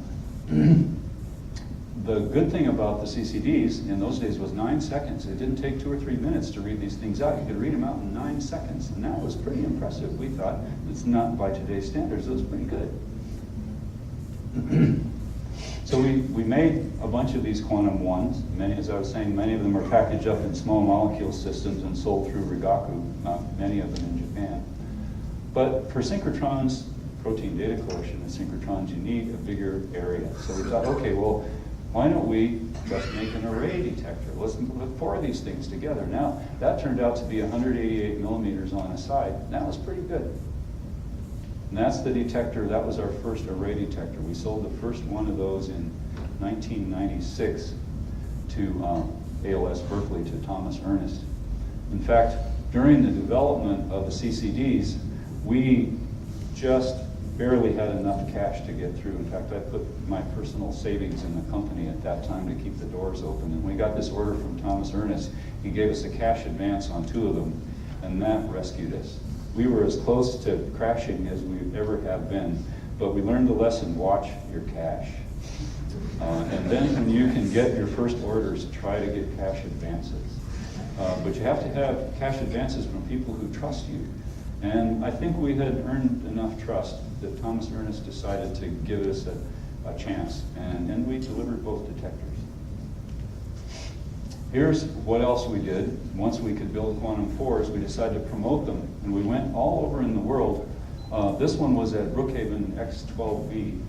The good thing about the CCDs in those days was 9 seconds. It didn't take 2 or 3 minutes to read these things out. You could read them out in 9 seconds, and that was pretty impressive. We thought, it's not by today's standards, it was pretty good. So we made a bunch of these Quantum 1s. Many, as I was saying, many of them are packaged up in small molecule systems and sold through Rigaku, many of them in Japan. But for synchrotrons, protein data collection and synchrotrons, you need a bigger area. So we thought, okay, well, why don't we just make an array detector? Let's put 4 of these things together. Now, that turned out to be 188 millimeters on a side. That was pretty good. And that's the detector, that was our first array detector. We sold the first one of those in 1996 to ALS Berkeley, to Thomas Ernest. In fact, during the development of the CCDs, we just barely had enough cash to get through. In fact, I put my personal savings in the company at that time to keep the doors open. And we got this order from Thomas Ernest. He gave us a cash advance on 2 of them, and that rescued us. We were as close to crashing as we ever have been, but we learned the lesson: watch your cash. And then when you can get your first orders, try to get cash advances. But you have to have cash advances from people who trust you. And I think we had earned enough trust that Thomas Ernest decided to give us a chance, and we delivered both detectors. Here's what else we did. Once we could build Quantum 4s, we decided to promote them, and we went all over in the world. This one was at Brookhaven X12B,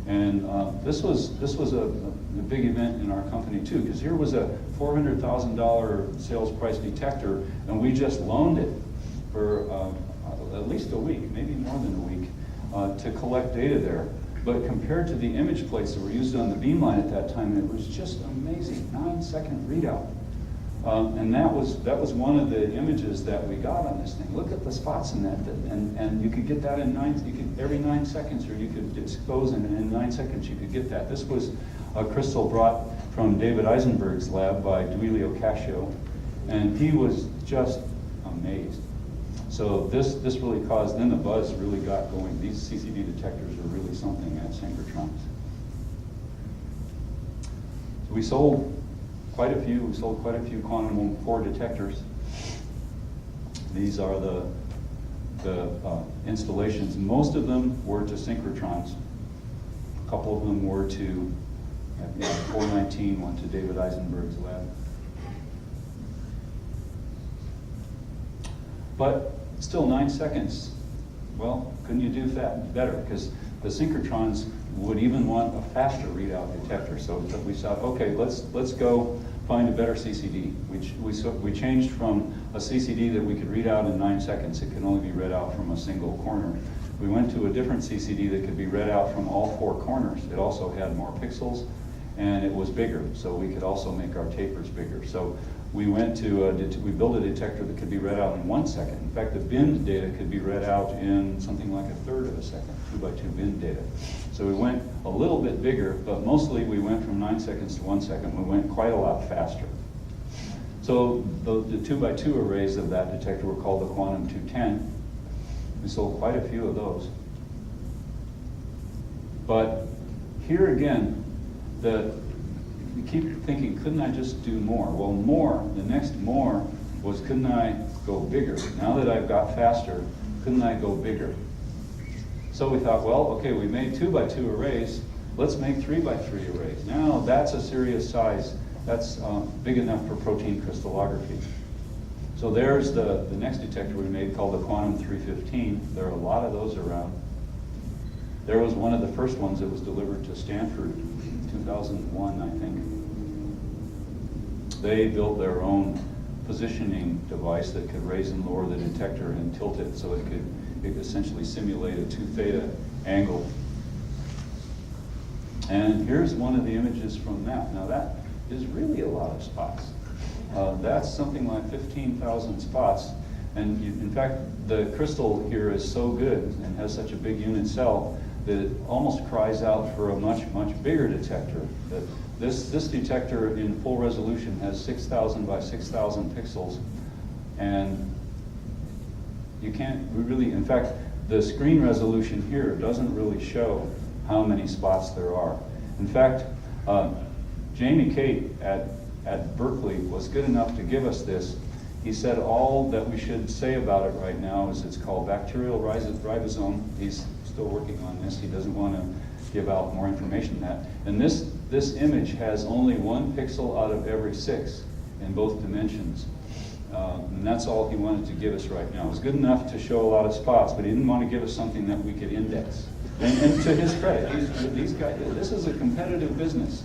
and this was a big event in our company too, because here was a $400,000 sales price detector, and we just loaned it for at least a week, maybe more than a week, to collect data there. But compared to the image plates that were used on the beamline at that time, it was just amazing, 9-second readout. And that was one of the images that we got on this thing. Look at the spots in that, and you could get that in every 9 seconds, or you could expose, and in 9 seconds you could get that. This was a crystal brought from David Eisenberg's lab by Duilio Cascio, and he was just amazed. So this really caused, then the buzz really got going. These CCD detectors are really something at synchrotrons. So we sold quite a few Quantum 4 detectors. These are the installations. Most of them were to synchrotrons. A couple of them were to 419, one to David Eisenberg's lab. But still 9 seconds, well, couldn't you do that better? Because the synchrotrons would even want a faster readout detector. So we thought, okay, let's go find a better CCD. We changed from a CCD that we could read out in 9 seconds. It can only be read out from a single corner. We went to a different CCD that could be read out from all 4 corners. It also had more pixels, and it was bigger, so we could also make our tapers bigger. So we went to we built a detector that could be read out in 1 second. In fact, the binned data could be read out in something like 1/3 of a second, 2x2 binned data. So we went a little bit bigger, but mostly we went from 9 seconds to 1 second. We went quite a lot faster. So the 2x2 arrays of that detector were called the Quantum 210. We sold quite a few of those. But here again, you keep thinking, couldn't I just do more? Well, the next more was, couldn't I go bigger? Now that I've got faster, couldn't I go bigger? So we thought, well, okay, we made 2x2 arrays, let's make 3x3 arrays. Now that's a serious size. That's big enough for protein crystallography. So there's the next detector we made, called the Quantum 315. There are a lot of those around. There was one of the first ones that was delivered to Stanford in 2001, I think. They built their own positioning device that could raise and lower the detector and tilt it so it could essentially simulate a 2 theta angle. And here's one of the images from that. Now that is really a lot of spots. That's something like 15,000 spots. And in fact, the crystal here is so good and has such a big unit cell that it almost cries out for a much, much bigger detector. That this detector in full resolution has 6,000 by 6,000 pixels. And you can't really, in fact, the screen resolution here doesn't really show how many spots there are. In fact, Jamie Cate at Berkeley was good enough to give us this. He said all that we should say about it right now is it's called bacterial ribosome. He's still working on this. He doesn't want to give out more information than that. And this image has only 1 pixel out of every 6 in both dimensions. And that's all he wanted to give us right now. It was good enough to show a lot of spots, but he didn't want to give us something that we could index. And to his credit, these guys, this is a competitive business.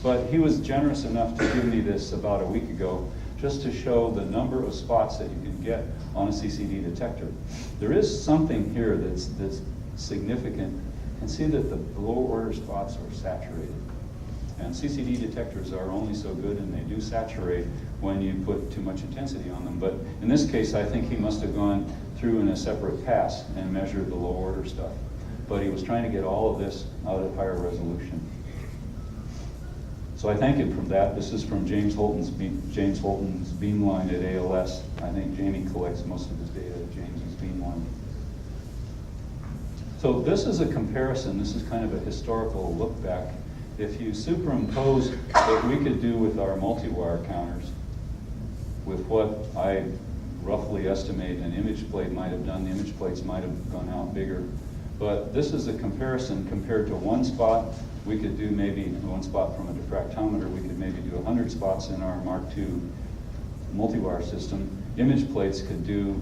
But he was generous enough to give me this about a week ago, just to show the number of spots that you can get on a CCD detector. There is something here that's significant. You can see that the lower order spots are saturated. And CCD detectors are only so good, and they do saturate when you put too much intensity on them. But in this case, I think he must have gone through in a separate pass and measured the low order stuff. But he was trying to get all of this out at higher resolution. So I thank him for that. This is from James Holton's beamline at ALS. I think Jamie collects most of his data at James's beamline. So this is a comparison. This is kind of a historical look back. If you superimpose what we could do with our multi-wire counters with what I roughly estimate an image plate might have done, the image plates might have gone out bigger. But this is a comparison compared to 1 spot. We could do maybe 1 spot from a diffractometer. We could maybe do 100 spots in our Mark II multi-wire system. Image plates could do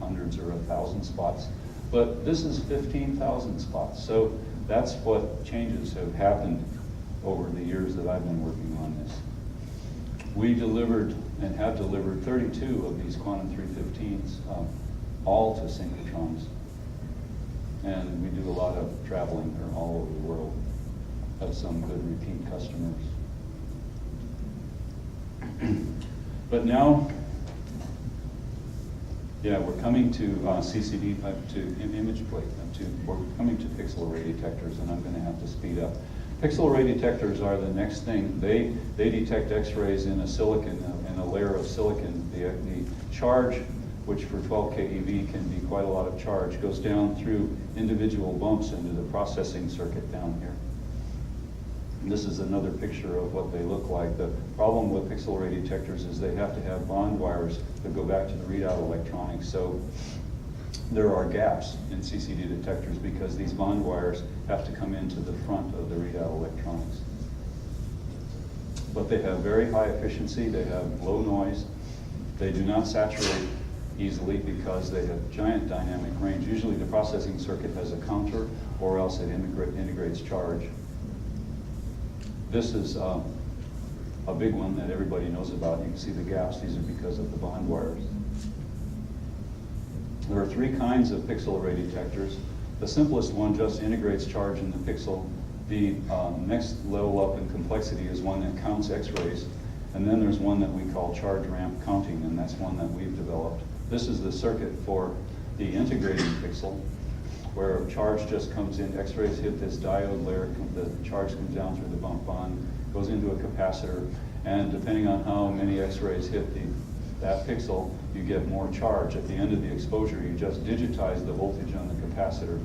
hundreds or 1,000 spots. But this is 15,000 spots. So that's what changes have happened over the years that I've been working on this. We delivered and have delivered 32 of these Quantum 315s, all to synchrotrons. And we do a lot of traveling here all over the world. Have some good repeat customers. But now, yeah, we're coming to CCD, to image plate, we're coming to pixel array detectors, and I'm going to have to speed up. Pixel array detectors are the next thing. They detect X-rays in a silicon, in a layer of silicon. The charge, which for 12 keV can be quite a lot of charge, goes down through individual bumps into the processing circuit down here. And this is another picture of what they look like. The problem with pixel array detectors is they have to have bond wires that go back to the readout electronics. So there are gaps in CCD detectors because these bond wires have to come into the front of the readout electronics. But they have very high efficiency, they have low noise, they do not saturate easily because they have giant dynamic range. Usually the processing circuit has a counter or else it integrates charge. This is a big one that everybody knows about. You can see the gaps. These are because of the bond wires. There are 3 kinds of pixel array detectors. The simplest one just integrates charge in the pixel. The next level up in complexity is one that counts X-rays. And then there's one that we call charge ramp counting, and that's one that we've developed. This is the circuit for the integrating pixel, where charge just comes in, X-rays hit this diode layer, the charge comes down through the bump bond, goes into a capacitor, and depending on how many X-rays hit that pixel, you get more charge. At the end of the exposure, you just digitize the voltage on the capacitor.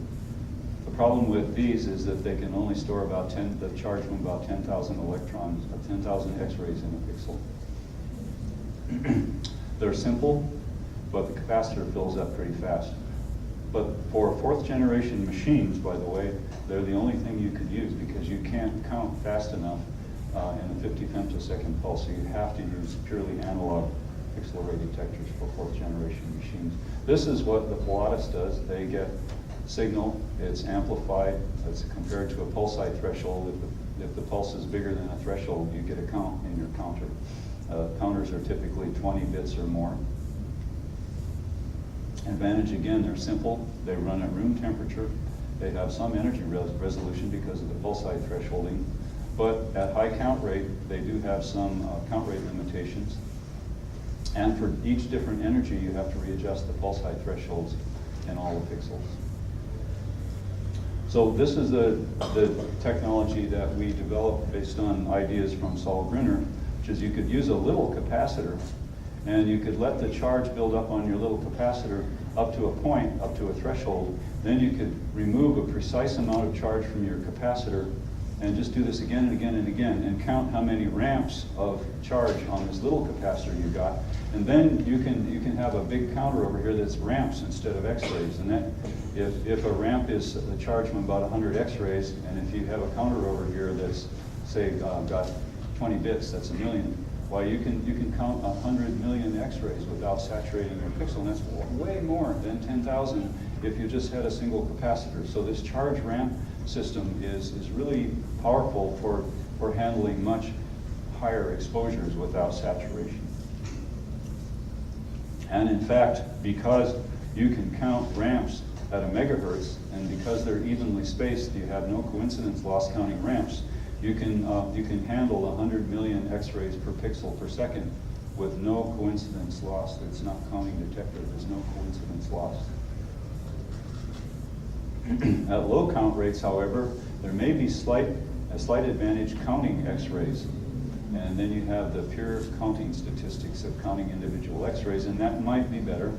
The problem with these is that they can only store about the charge from about 10,000 electrons, 10,000 X-rays in a pixel. They're simple, but the capacitor fills up pretty fast. But for 4th generation machines, by the way, they're the only thing you could use because you can't count fast enough in a 50 femtosecond pulse. So you have to use purely analog pixel array detectors for 4th generation machines. This is what the Pilatus does. They get signal, it's amplified, it's compared to a pulse height threshold. If the pulse is bigger than a threshold, you get a count in your counter. Counters are typically 20 bits or more. Advantage, again, they're simple. They run at room temperature. They have some energy resolution because of the pulse height thresholding. But at high count rate, they do have some count rate limitations. And for each different energy, you have to readjust the pulse height thresholds in all the pixels. So this is the technology that we developed based on ideas from Saul Brunner, which is you could use a little capacitor, and you could let the charge build up on your little capacitor up to a point, up to a threshold. Then you could remove a precise amount of charge from your capacitor and just do this again and again and again and count how many ramps of charge on this little capacitor you got. And then you can have a big counter over here that's ramps instead of x-rays. And that if a ramp is a charge from about 100 x-rays, and if you have a counter over here that's, say, got 20 bits, that's 1 million. Well, you can count 100 million x-rays without saturating your pixel, and that's way more than 10,000 if you just had a single capacitor. So this charge ramp system is really powerful for handling much higher exposures without saturation. And in fact, because you can count ramps at a megahertz, and because they're evenly spaced, you have no coincidence loss counting ramps, you can handle 100 million x-rays per pixel per second with no coincidence loss. It's not counting detector, there's no coincidence loss. At low count rates, however, there may be a slight advantage counting x-rays. And then you have the pure counting statistics of counting individual x-rays, and that might be better.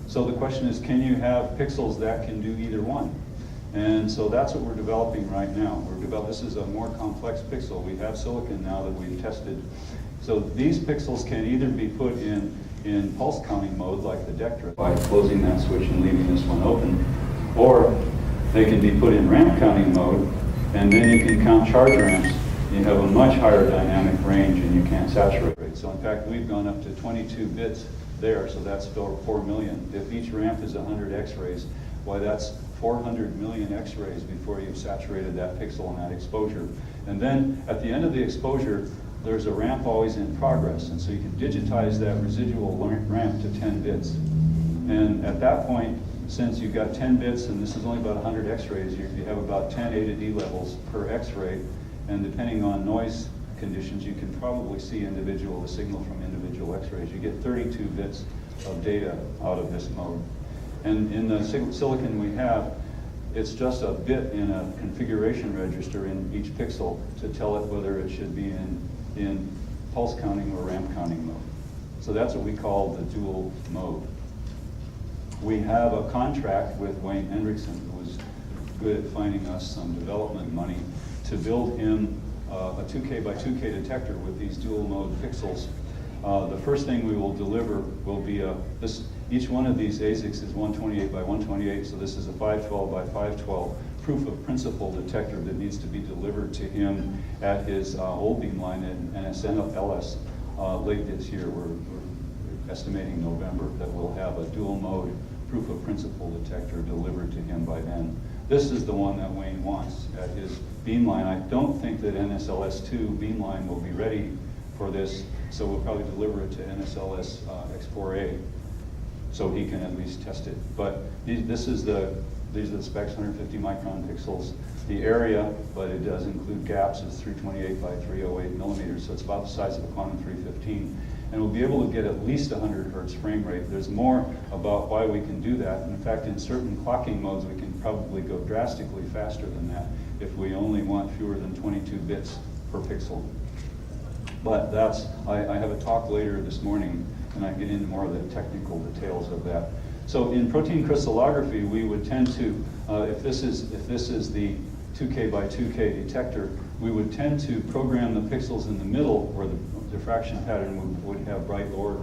So the question is, can you have pixels that can do either one? And so that's what we're developing right now. This is a more complex pixel. We have silicon now that we've tested. So these pixels can either be put in pulse counting mode, like the Dectra, by closing that switch and leaving this one open, or they can be put in ramp counting mode, and then you can count charge ramps. You have a much higher dynamic range, and you can't saturate. So in fact, we've gone up to 22 bits there, so that's 4 million. If each ramp is 100 x-rays, why, that's 400 million x-rays before you've saturated that pixel and that exposure. And then at the end of the exposure, there's a ramp always in progress, and so you can digitize that residual ramp to 10 bits. And at that point, since you've got 10 bits, and this is only about 100 x-rays, you have about 10 A to D levels per x-ray, and depending on noise conditions, you can probably see the signal from individual x-rays. You get 32 bits of data out of this mode. And in the silicon we have, it's just a bit in a configuration register in each pixel to tell it whether it should be in pulse counting or ramp counting mode. So that's what we call the dual mode. We have a contract with Wayne Hendrickson, who was good at finding us some development money, to build him a 2K by 2K detector with these dual mode pixels. The first thing we will deliver will be each one of these ASICs is 128 by 128, so this is a 512 by 512 proof of principle detector that needs to be delivered to him at his old beamline at NSLS late this year. We're estimating November that we'll have a dual mode proof of principle detector delivered to him by then. This is the one that Wayne wants at his beamline. I don't think that NSLS2 beamline will be ready for this, so we'll probably deliver it to NSLS X4A so he can at least test it. But these are the specs, 150 micron pixels. The area, but it does include gaps, is 328 by 308 millimeters, so it's about the size of a Quantum 315. And we'll be able to get at least 100 hertz frame rate. There's more about why we can do that. In fact, in certain clocking modes, we can probably go drastically faster than that if we only want fewer than 22 bits per pixel. But I have a talk later this morning, and I get into more of the technical details of that. So in protein crystallography, we would tend to, if this is the 2K by 2K detector, we would tend to program the pixels in the middle where the diffraction pattern would have bright lower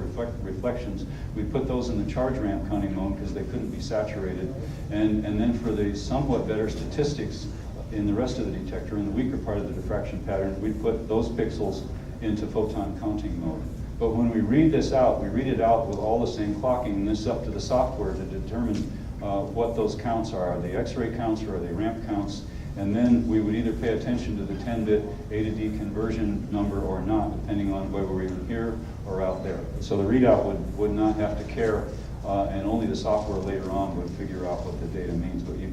reflections. We put those in the charge ramp counting mode because they couldn't be saturated. And then for the somewhat better statistics in the rest of the detector, in the weaker part of the diffraction pattern, we'd put those pixels into photon counting mode. But when we read this out, we read it out with all the same clocking, and this is up to the software to determine what those counts are. Are they X-ray counts or are they ramp counts? And then we would either pay attention to the 10-bit A to D conversion number or not, depending on whether we were here or out there. So the readout would not have to care, and only the software later on would figure out what the data means. But you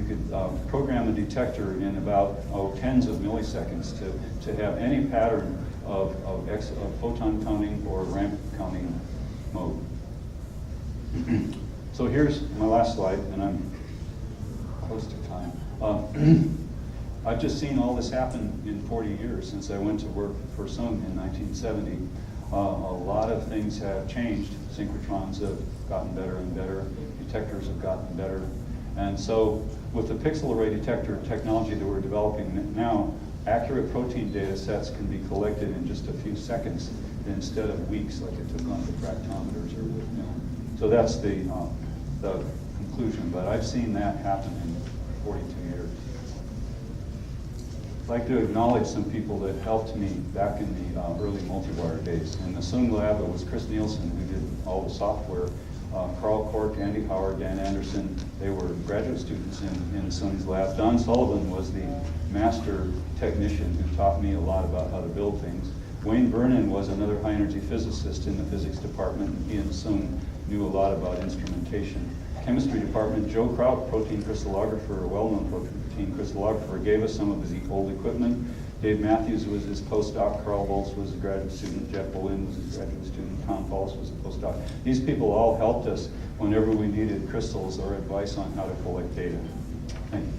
could program a detector in about tens of milliseconds to have any pattern of photon counting or ramp counting mode. So here's my last slide, and I'm close to time. I've just seen all this happen in 40 years since I went to work for Sung in 1970. A lot of things have changed. Synchrotrons have gotten better and better. Detectors have gotten better. And so with the pixel array detector technology that we're developing now, accurate protein data sets can be collected in just a few seconds instead of weeks like it took on diffractometers or So that's the conclusion, but I've seen that happen in 42 years. I'd like to acknowledge some people that helped me back in the early multi-wire days. In the Sung lab, it was Chris Nielsen who did all the software. Carl Cork, Andy Howard, Dan Anderson, they were graduate students in Sung's lab. Don Sullivan was the master technician who taught me a lot about how to build things. Wayne Vernon was another high-energy physicist in the physics department, and he and Sung knew a lot about instrumentation. Chemistry department, Joe Kraut, protein crystallographer, a well-known protein crystallographer, gave us some of his old equipment. Dave Matthews was his postdoc, Carl Volz was a graduate student, Jeff Bowen was a graduate student, Tom Falls was a postdoc. These people all helped us whenever we needed crystals or advice on how to collect data. Thank you.